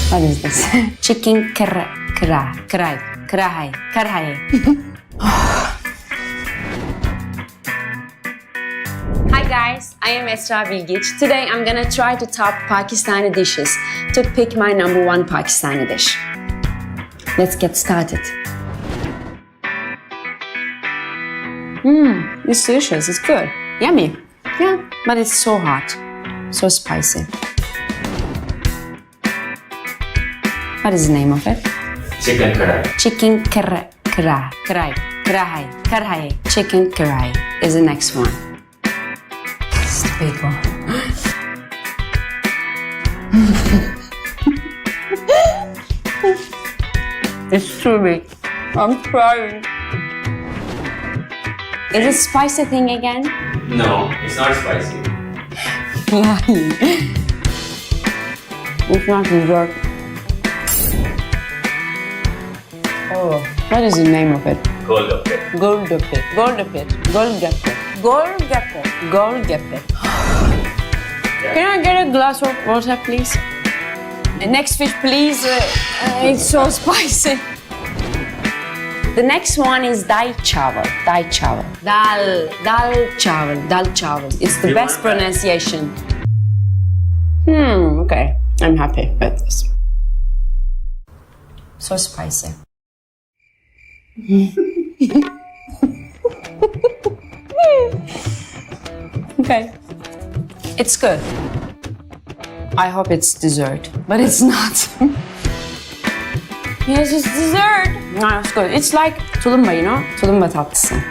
What is this? Chicken karahi. Hi guys, I am Esrabilgic. Today I'm gonna try to top Pakistani dishes to pick my number one Pakistani dish. Let's get started. It's delicious, it's good. Yummy. Yeah, but it's so hot, so spicy. What is the name of it? Chicken karahi. Chicken karahi. Chicken karahi is the next one. It's the big one. It's too big. I'm trying. Is it spicy thing again? No, it's not spicy. Lying. It's not dessert. Oh, what is the name of it? Golgappe. Golgappe. Can I get a glass of water, please? The next fish, please. It's so spicy. The next one is dal chawal. Dal chawal. It's the best pronunciation. Okay. I'm happy with this. So spicy. Okay. It's good. I hope it's dessert, but it's not. Yes, it's dessert. No, it's good. It's like tulumba, you know? Tulumba tatlısı.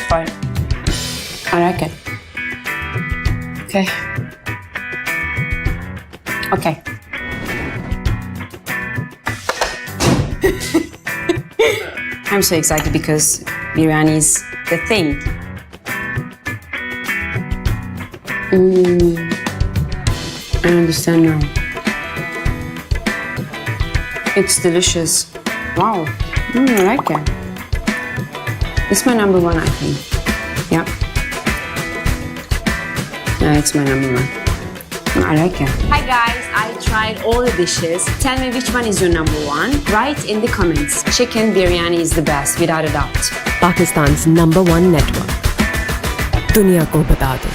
Fine. I like it. Okay. Okay. I'm so excited because biryani is the thing. I understand now. It's delicious. Wow. I like it. It's my number one, I think. Yep. Yeah, it's my number one. I like it. Hi guys, I tried all the dishes. Tell me which one is your number one. Write in the comments. Chicken biryani is the best, without a doubt. Pakistan's #1 network. दुनिया को बता दो.